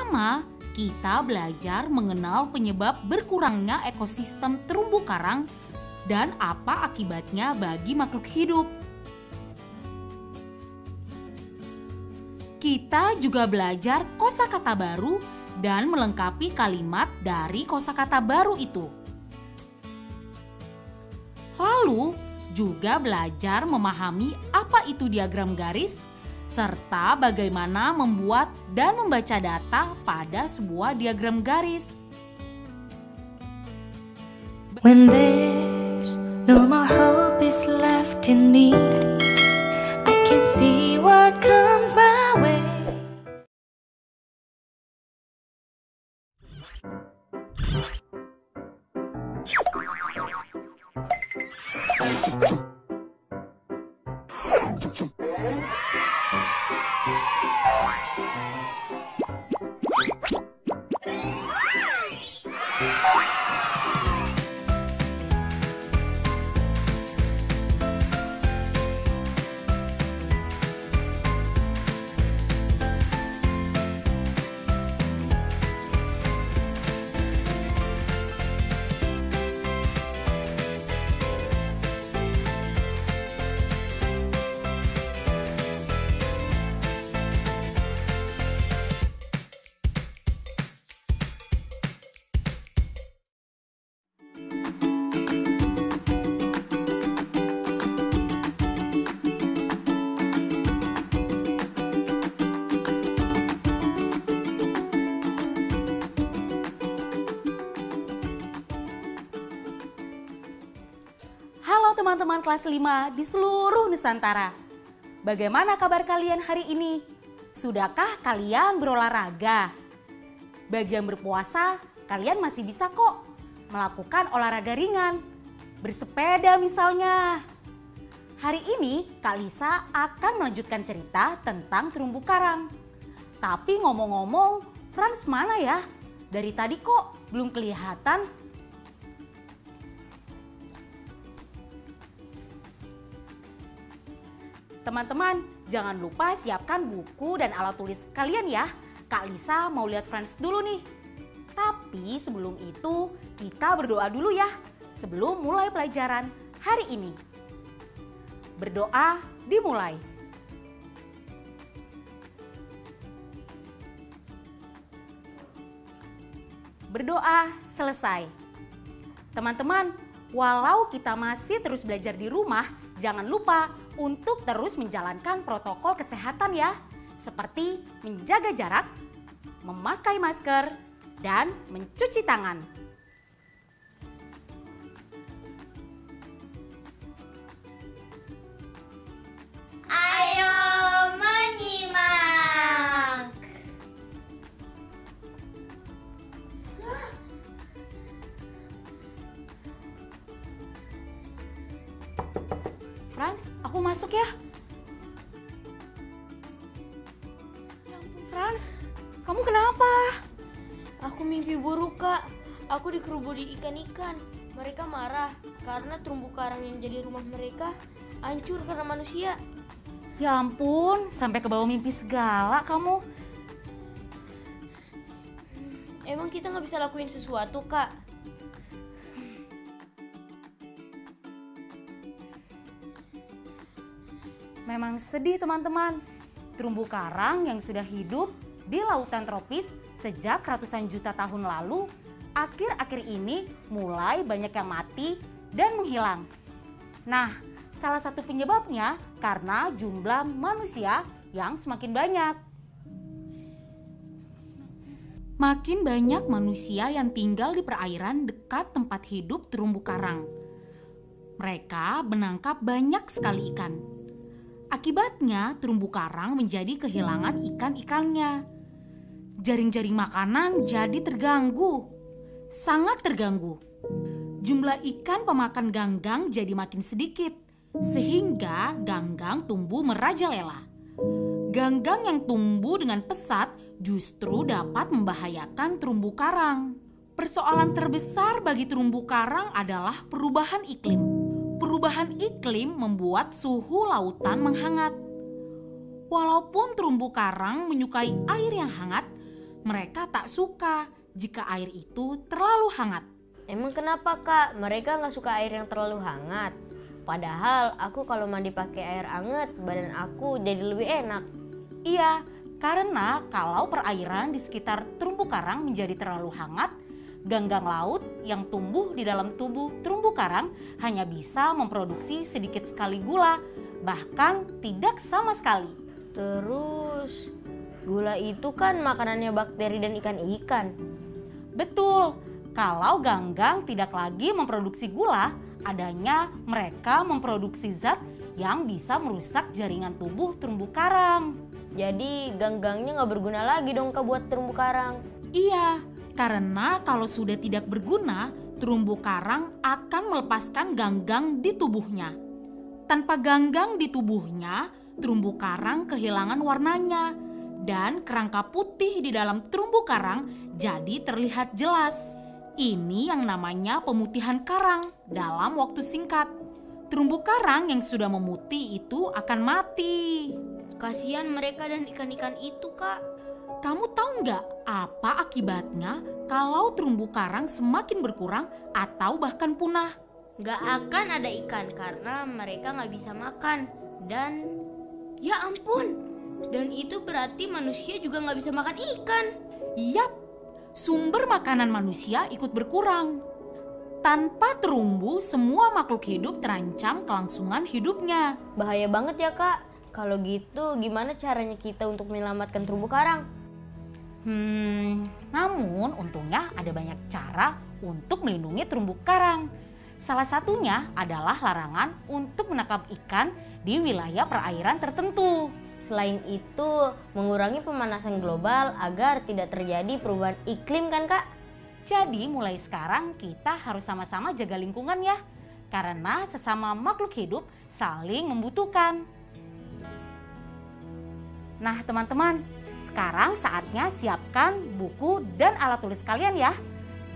Pertama, kita belajar mengenal penyebab berkurangnya ekosistem terumbu karang dan apa akibatnya bagi makhluk hidup. Kita juga belajar kosakata baru dan melengkapi kalimat dari kosakata baru itu. Lalu, juga belajar memahami apa itu diagram garis, serta bagaimana membuat dan membaca data pada sebuah diagram garis. When there's no more hope is left in me, I can see what comes my way. Halo teman-teman kelas 5 di seluruh Nusantara. Bagaimana kabar kalian hari ini? Sudahkah kalian berolahraga? Bagi yang berpuasa, kalian masih bisa kok melakukan olahraga ringan. Bersepeda misalnya. Hari ini Kak Lisa akan melanjutkan cerita tentang terumbu karang. Tapi ngomong-ngomong, Frans mana ya? Dari tadi kok belum kelihatan. Teman-teman, jangan lupa siapkan buku dan alat tulis kalian ya. Kak Lisa mau lihat Frans dulu nih. Tapi sebelum itu, kita berdoa dulu ya. Sebelum mulai pelajaran hari ini. Berdoa dimulai. Berdoa selesai. Teman-teman, walau kita masih terus belajar di rumah, jangan lupa untuk terus menjalankan protokol kesehatan ya, seperti menjaga jarak, memakai masker, dan mencuci tangan. Ayo menyimak. Frans, aku masuk ya. Ya ampun Frans, kamu kenapa? Aku mimpi buruk, Kak. Aku dikerubuni ikan-ikan. Mereka marah karena terumbu karang yang jadi rumah mereka hancur karena manusia. Ya ampun, sampai ke bawah mimpi segala kamu. Emang kita nggak bisa lakuin sesuatu, Kak? Memang sedih teman-teman. Terumbu karang yang sudah hidup di lautan tropis sejak ratusan juta tahun lalu, akhir-akhir ini mulai banyak yang mati dan menghilang. Nah, salah satu penyebabnya karena jumlah manusia yang semakin banyak. Makin banyak manusia yang tinggal di perairan dekat tempat hidup terumbu karang. Mereka menangkap banyak sekali ikan. Akibatnya terumbu karang menjadi kehilangan ikan-ikannya. Jaring-jaring makanan jadi terganggu, sangat terganggu. Jumlah ikan pemakan ganggang jadi makin sedikit, sehingga ganggang tumbuh merajalela. Ganggang yang tumbuh dengan pesat justru dapat membahayakan terumbu karang. Persoalan terbesar bagi terumbu karang adalah perubahan iklim. Perubahan iklim membuat suhu lautan menghangat. Walaupun terumbu karang menyukai air yang hangat, Mereka tak suka jika air itu terlalu hangat. Emang kenapa Kak? Mereka nggak suka air yang terlalu hangat. Padahal aku kalau mandi pakai air hangat, badan aku jadi lebih enak. Iya, karena kalau perairan di sekitar terumbu karang menjadi terlalu hangat, ganggang laut yang tumbuh di dalam tubuh terumbu karang hanya bisa memproduksi sedikit sekali gula, bahkan tidak sama sekali. Terus, gula itu kan makanannya bakteri dan ikan-ikan. Betul, kalau ganggang tidak lagi memproduksi gula, adanya mereka memproduksi zat yang bisa merusak jaringan tubuh terumbu karang. Jadi ganggangnya nggak berguna lagi dong Kak buat terumbu karang. Iya, karena kalau sudah tidak berguna, terumbu karang akan melepaskan ganggang di tubuhnya. Tanpa ganggang di tubuhnya, terumbu karang kehilangan warnanya dan kerangka putih di dalam terumbu karang jadi terlihat jelas. Ini yang namanya pemutihan karang dalam waktu singkat. Terumbu karang yang sudah memutih itu akan mati. Kasihan mereka dan ikan-ikan itu Kak. Kamu tahu nggak apa akibatnya kalau terumbu karang semakin berkurang atau bahkan punah? Nggak akan ada ikan karena mereka nggak bisa makan. Dan ya ampun, dan itu berarti manusia juga nggak bisa makan ikan. Yap, sumber makanan manusia ikut berkurang. Tanpa terumbu, semua makhluk hidup terancam kelangsungan hidupnya. Bahaya banget ya Kak. Kalau gitu gimana caranya kita untuk menyelamatkan terumbu karang? Namun untungnya ada banyak cara untuk melindungi terumbu karang. Salah satunya adalah larangan untuk menangkap ikan di wilayah perairan tertentu. Selain itu, mengurangi pemanasan global agar tidak terjadi perubahan iklim kan Kak? Jadi mulai sekarang kita harus sama-sama jaga lingkungan ya. Karena sesama makhluk hidup saling membutuhkan. Nah teman-teman, sekarang saatnya siapkan buku dan alat tulis kalian ya.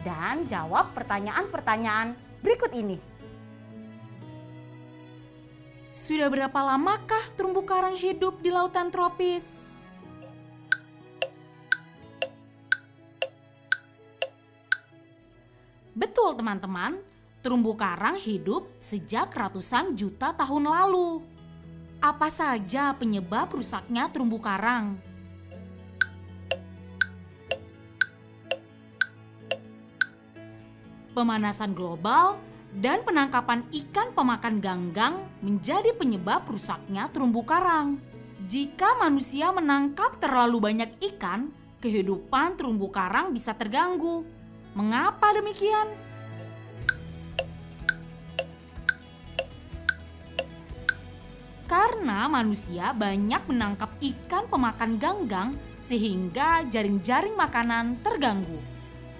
Dan jawab pertanyaan-pertanyaan berikut ini. Sudah berapa lamakah terumbu karang hidup di lautan tropis? Betul teman-teman, terumbu karang hidup sejak ratusan juta tahun lalu. Apa saja penyebab rusaknya terumbu karang? Pemanasan global dan penangkapan ikan pemakan ganggang menjadi penyebab rusaknya terumbu karang. Jika manusia menangkap terlalu banyak ikan, kehidupan terumbu karang bisa terganggu. Mengapa demikian? Karena manusia banyak menangkap ikan pemakan ganggang sehingga jaring-jaring makanan terganggu.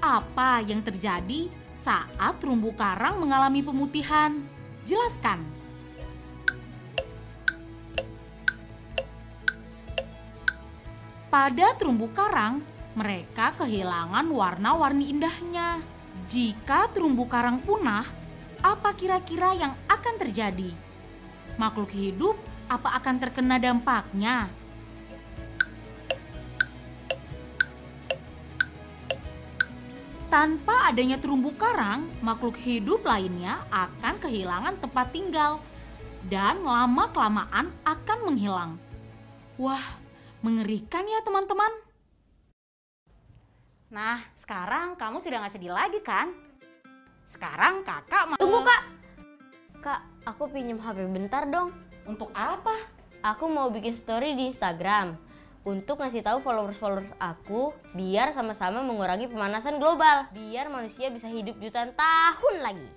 Apa yang terjadi saat terumbu karang mengalami pemutihan? Jelaskan. Pada terumbu karang, mereka kehilangan warna-warni indahnya. Jika terumbu karang punah, apa kira-kira yang akan terjadi? Makhluk hidup apa akan terkena dampaknya? Tanpa adanya terumbu karang, makhluk hidup lainnya akan kehilangan tempat tinggal dan lama-kelamaan akan menghilang. Wah, mengerikan ya teman-teman. Nah, sekarang kamu sudah gak sedih lagi kan? Sekarang kakak mau... Tunggu Kak! Kak, aku pinjam HP bentar dong. Untuk apa? Aku mau bikin story di Instagram untuk ngasih tahu followers aku biar sama-sama mengurangi pemanasan global. Biar manusia bisa hidup jutaan tahun lagi.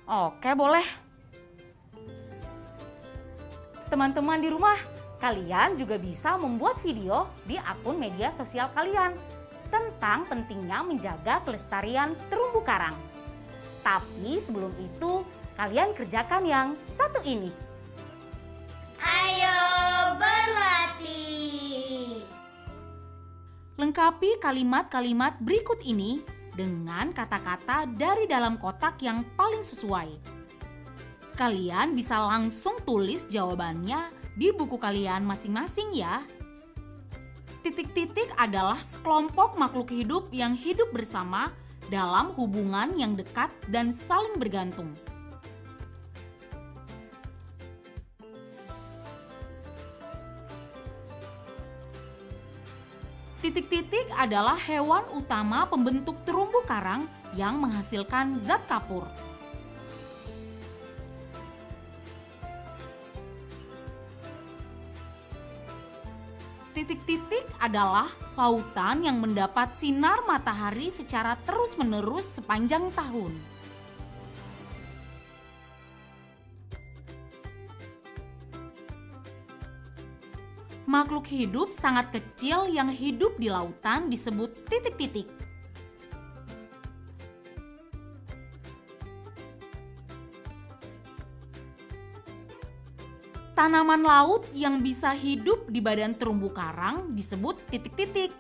Oke, boleh. Teman-teman di rumah, kalian juga bisa membuat video di akun media sosial kalian tentang pentingnya menjaga kelestarian terumbu karang. Tapi sebelum itu, kalian kerjakan yang satu ini. Ayo berlatih. Lengkapi kalimat-kalimat berikut ini dengan kata-kata dari dalam kotak yang paling sesuai. Kalian bisa langsung tulis jawabannya di buku kalian masing-masing ya. Titik-titik adalah sekelompok makhluk hidup yang hidup bersama dalam hubungan yang dekat dan saling bergantung. Titik-titik adalah hewan utama pembentuk terumbu karang yang menghasilkan zat kapur. Titik-titik adalah lautan yang mendapat sinar matahari secara terus-menerus sepanjang tahun. Makhluk hidup sangat kecil yang hidup di lautan disebut titik-titik. Tanaman laut yang bisa hidup di badan terumbu karang disebut titik-titik.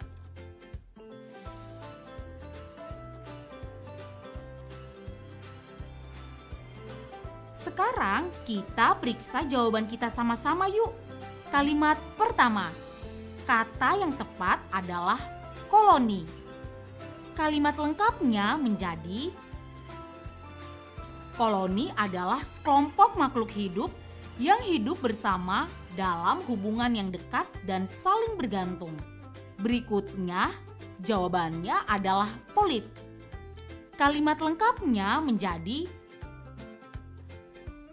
Sekarang kita periksa jawaban kita sama-sama yuk. Kalimat pertama, kata yang tepat adalah koloni. Kalimat lengkapnya menjadi koloni adalah sekelompok makhluk hidup yang hidup bersama dalam hubungan yang dekat dan saling bergantung. Berikutnya, jawabannya adalah polip. Kalimat lengkapnya menjadi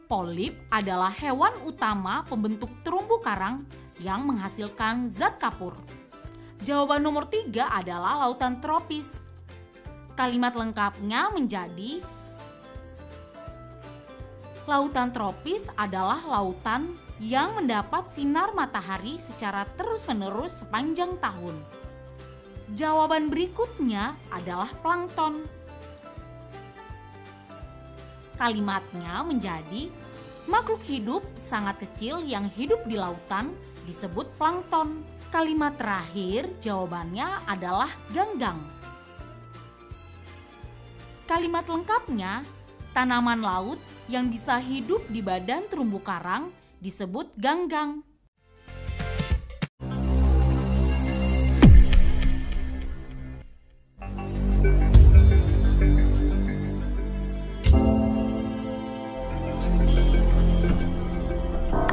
polip adalah hewan utama pembentuk terumbu karang yang menghasilkan zat kapur. Jawaban nomor 3 adalah lautan tropis. Kalimat lengkapnya menjadi lautan tropis adalah lautan yang mendapat sinar matahari secara terus-menerus sepanjang tahun. Jawaban berikutnya adalah plankton. Kalimatnya menjadi makhluk hidup sangat kecil yang hidup di lautan disebut plankton. Kalimat terakhir jawabannya adalah ganggang. Kalimat lengkapnya, tanaman laut yang bisa hidup di badan terumbu karang disebut ganggang.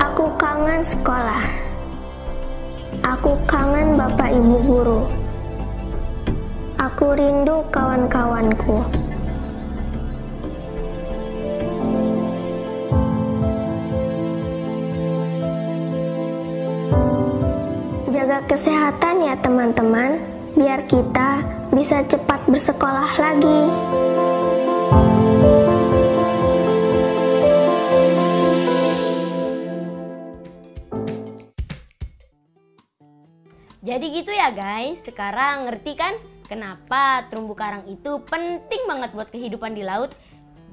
Aku kangen sekolah. Aku kangen Bapak Ibu guru. Aku rindu kawan-kawanku. Jaga kesehatan ya teman-teman, biar kita bisa cepat bersekolah lagi. Jadi gitu ya guys, sekarang ngerti kan kenapa terumbu karang itu penting banget buat kehidupan di laut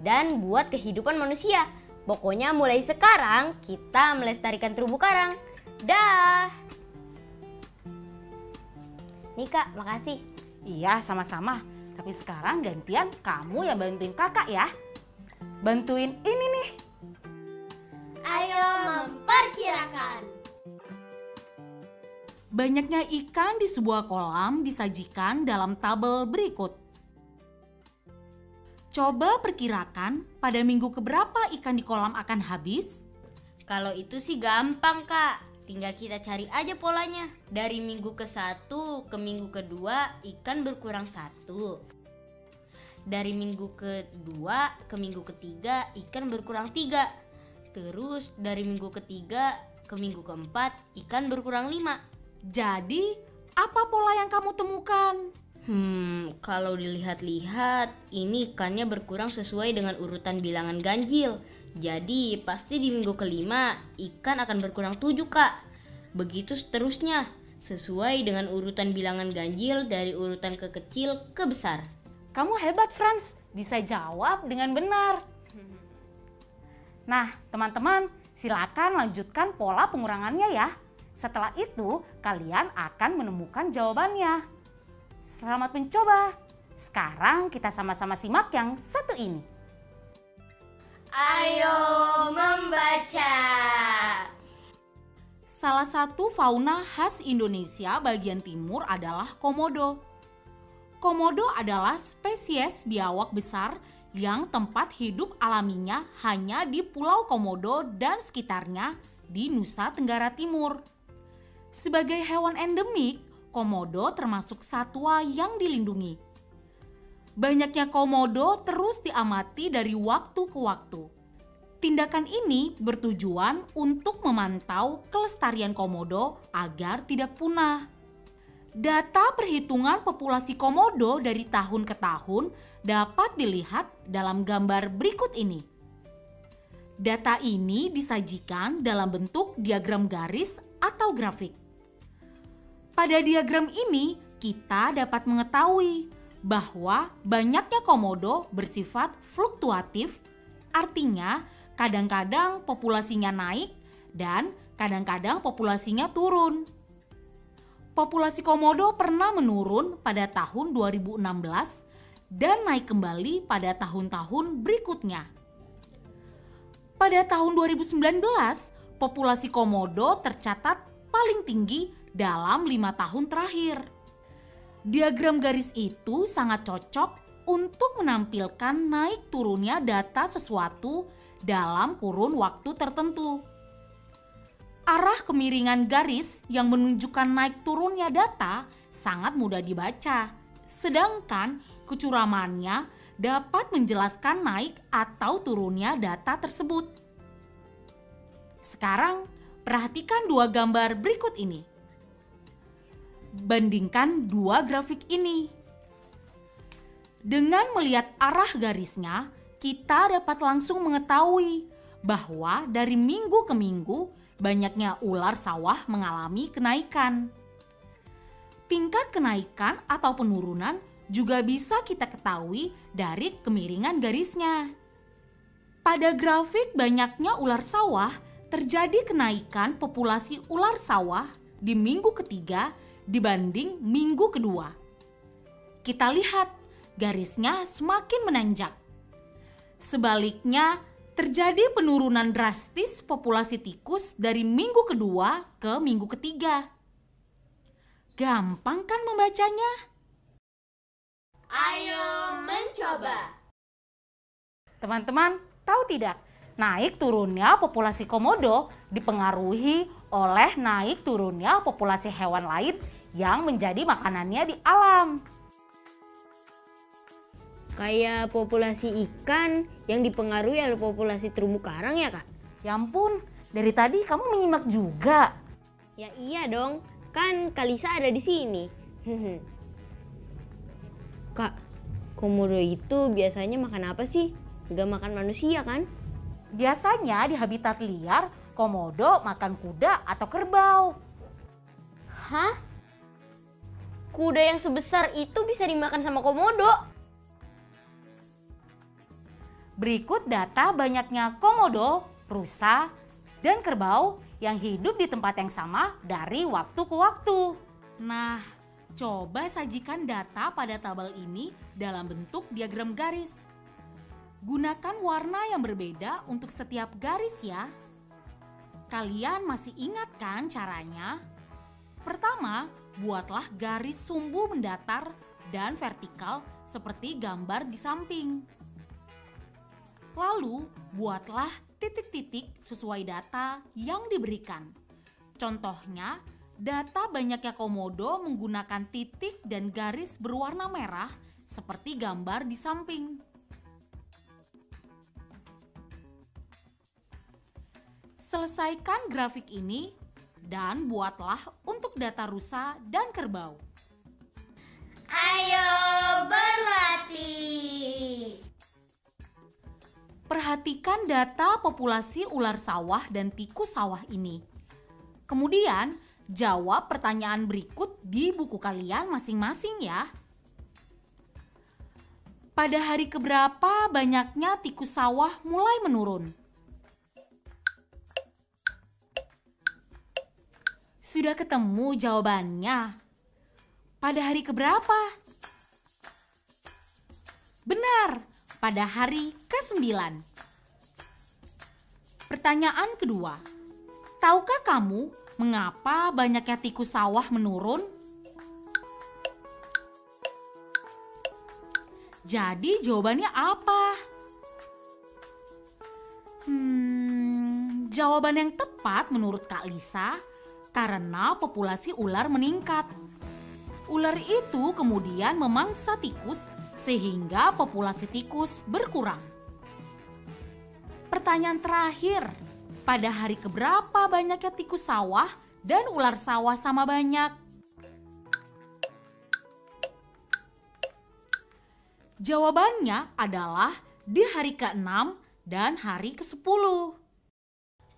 dan buat kehidupan manusia. Pokoknya mulai sekarang kita melestarikan terumbu karang. Dah. Nih Kak, makasih. Iya, sama-sama. Tapi sekarang gantian kamu yang bantuin kakak ya. Bantuin ini nih. Ayo memperkirakan. Banyaknya ikan di sebuah kolam disajikan dalam tabel berikut. Coba perkirakan pada minggu keberapa ikan di kolam akan habis? Kalau itu sih gampang Kak, tinggal kita cari aja polanya. Dari minggu ke-1 ke minggu kedua ikan berkurang 1. Dari minggu kedua ke minggu ketiga ikan berkurang 3. Terus dari minggu ketiga ke minggu keempat ikan berkurang 5. Jadi, apa pola yang kamu temukan? Kalau dilihat-lihat, ini ikannya berkurang sesuai dengan urutan bilangan ganjil. Jadi, pasti di minggu kelima, ikan akan berkurang 7, Kak. Begitu seterusnya, sesuai dengan urutan bilangan ganjil dari urutan kekecil ke besar. Kamu hebat, Franz. Bisa jawab dengan benar. Nah, teman-teman, silakan lanjutkan pola pengurangannya ya. Setelah itu, kalian akan menemukan jawabannya. Selamat mencoba. Sekarang kita sama-sama simak yang satu ini. Ayo membaca. Salah satu fauna khas Indonesia bagian timur adalah komodo. Komodo adalah spesies biawak besar yang tempat hidup alaminya hanya di Pulau Komodo dan sekitarnya di Nusa Tenggara Timur. Sebagai hewan endemik, komodo termasuk satwa yang dilindungi. Banyaknya komodo terus diamati dari waktu ke waktu. Tindakan ini bertujuan untuk memantau kelestarian komodo agar tidak punah. Data perhitungan populasi komodo dari tahun ke tahun dapat dilihat dalam gambar berikut ini. Data ini disajikan dalam bentuk diagram garis atau grafik. Pada diagram ini, kita dapat mengetahui bahwa banyaknya komodo bersifat fluktuatif, artinya kadang-kadang populasinya naik dan kadang-kadang populasinya turun. Populasi komodo pernah menurun pada tahun 2016 dan naik kembali pada tahun-tahun berikutnya. Pada tahun 2019, populasi komodo tercatat paling tinggi dalam 5 tahun terakhir. Diagram garis itu sangat cocok untuk menampilkan naik turunnya data sesuatu dalam kurun waktu tertentu. Arah kemiringan garis yang menunjukkan naik turunnya data sangat mudah dibaca, sedangkan kecuramannya dapat menjelaskan naik atau turunnya data tersebut. Sekarang, perhatikan dua gambar berikut ini. Bandingkan dua grafik ini. Dengan melihat arah garisnya, kita dapat langsung mengetahui bahwa dari minggu ke minggu, banyaknya ular sawah mengalami kenaikan. Tingkat kenaikan atau penurunan juga bisa kita ketahui dari kemiringan garisnya. Pada grafik banyaknya ular sawah, terjadi kenaikan populasi ular sawah di minggu ketiga dibanding minggu kedua. Kita lihat garisnya semakin menanjak. Sebaliknya, terjadi penurunan drastis populasi tikus dari minggu kedua ke minggu ketiga. Gampang kan membacanya? Ayo mencoba. Teman-teman, tahu tidak? Naik turunnya populasi komodo dipengaruhi oleh naik turunnya populasi hewan lain yang menjadi makanannya di alam. Kayak populasi ikan yang dipengaruhi oleh populasi terumbu karang ya, Kak? Ya ampun, dari tadi kamu menyimak juga. Ya iya dong, kan Kalisa ada di sini. Kak, komodo itu biasanya makan apa sih? Gak makan manusia kan? Biasanya di habitat liar, komodo makan kuda atau kerbau. Hah? Kuda yang sebesar itu bisa dimakan sama komodo? Berikut data banyaknya komodo, rusa, dan kerbau yang hidup di tempat yang sama dari waktu ke waktu. Nah, coba sajikan data pada tabel ini dalam bentuk diagram garis. Gunakan warna yang berbeda untuk setiap garis ya. Kalian masih ingat kan caranya? Pertama, buatlah garis sumbu mendatar dan vertikal seperti gambar di samping. Lalu, buatlah titik-titik sesuai data yang diberikan. Contohnya, data banyaknya komodo menggunakan titik dan garis berwarna merah seperti gambar di samping. Selesaikan grafik ini dan buatlah untuk data rusa dan kerbau. Ayo berlatih! Perhatikan data populasi ular sawah dan tikus sawah ini. Kemudian, jawab pertanyaan berikut di buku kalian masing-masing ya. Pada hari keberapa banyaknya tikus sawah mulai menurun? Sudah ketemu jawabannya? Pada hari keberapa? Benar, pada hari ke-9. Pertanyaan kedua, tahukah kamu Mengapa banyaknya tikus sawah menurun? Jadi jawabannya apa? Jawaban yang tepat menurut Kak Lisa, karena populasi ular meningkat. Ular itu kemudian memangsa tikus sehingga populasi tikus berkurang. Pertanyaan terakhir, pada hari keberapa banyaknya tikus sawah dan ular sawah sama banyak? Jawabannya adalah di hari ke-6 dan hari ke-10.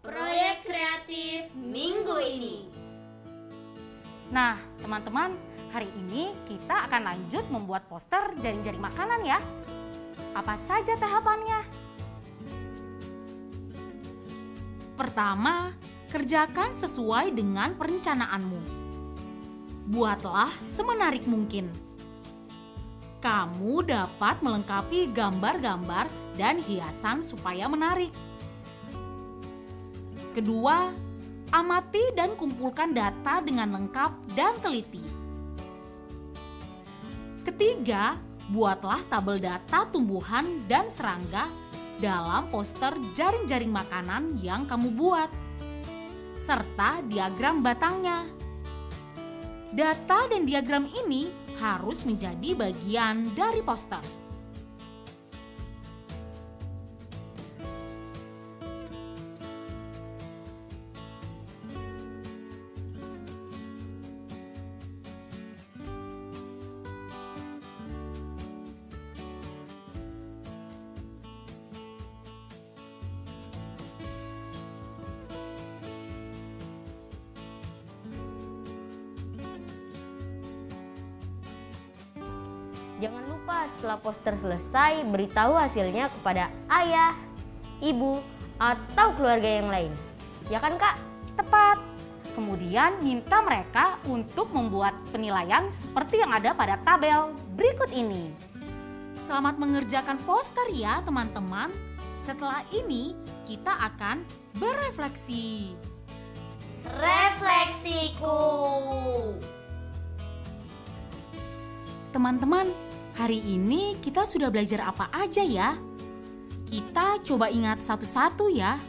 Proyek kreatif minggu ini. Nah, teman-teman, hari ini kita akan lanjut membuat poster jaring-jaring makanan ya. Apa saja tahapannya? Pertama, kerjakan sesuai dengan perencanaanmu. Buatlah semenarik mungkin. Kamu dapat melengkapi gambar-gambar dan hiasan supaya menarik. Kedua, amati dan kumpulkan data dengan lengkap dan teliti. Ketiga, buatlah tabel data tumbuhan dan serangga dalam poster jaring-jaring makanan yang kamu buat, serta diagram batangnya. Data dan diagram ini harus menjadi bagian dari poster. Jangan lupa setelah poster selesai, beritahu hasilnya kepada ayah, ibu, atau keluarga yang lain. Ya kan Kak? Tepat. Kemudian minta mereka untuk membuat penilaian seperti yang ada pada tabel berikut ini. Selamat mengerjakan poster ya teman-teman. Setelah ini kita akan berefleksi. Refleksiku. Teman-teman, hari ini kita sudah belajar apa aja ya? Kita coba ingat satu-satu ya.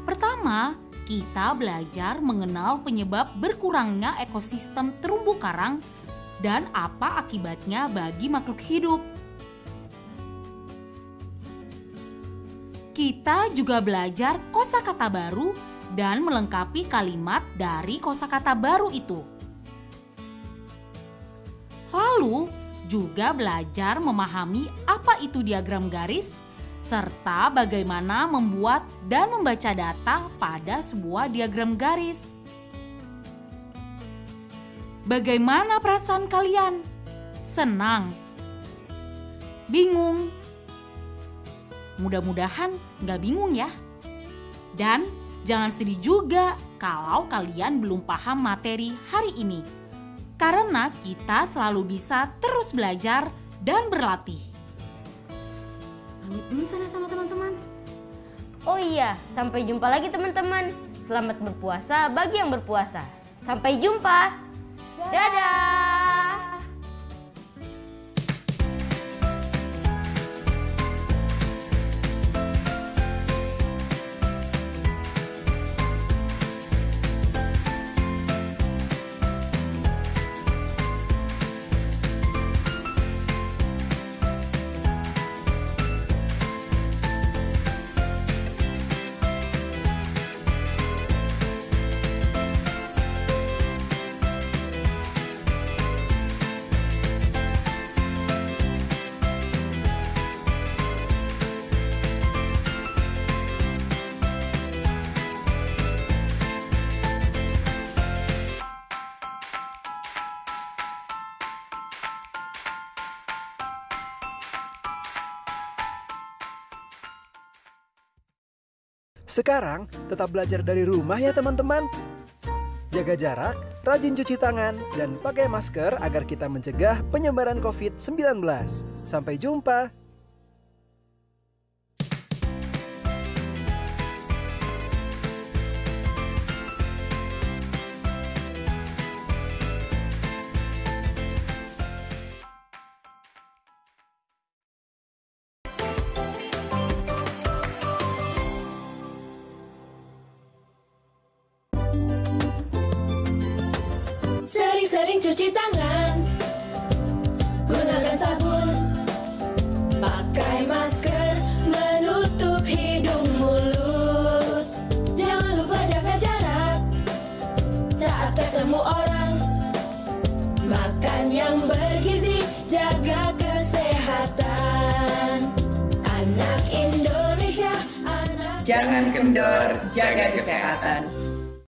Pertama, kita belajar mengenal penyebab berkurangnya ekosistem terumbu karang dan apa akibatnya bagi makhluk hidup. Kita juga belajar kosakata baru dan melengkapi kalimat dari kosakata baru itu. Lalu juga belajar memahami apa itu diagram garis, serta bagaimana membuat dan membaca data pada sebuah diagram garis. Bagaimana perasaan kalian? Senang? Bingung? Mudah-mudahan nggak bingung ya. Dan jangan sedih juga kalau kalian belum paham materi hari ini. Karena kita selalu bisa terus belajar dan berlatih. Pamit dulu sana sama teman-teman. Oh iya, sampai jumpa lagi teman-teman. Selamat berpuasa bagi yang berpuasa. Sampai jumpa. Dadah. Sekarang tetap belajar dari rumah ya teman-teman. Jaga jarak, rajin cuci tangan, dan pakai masker agar kita mencegah penyebaran COVID-19. Sampai jumpa. Sering cuci tangan, gunakan sabun, pakai masker, menutup hidung mulut. Jangan lupa jaga jarak saat ketemu orang. Makan yang bergizi, jaga kesehatan. Anak Indonesia, anak Jangan kendor, jaga kesehatan.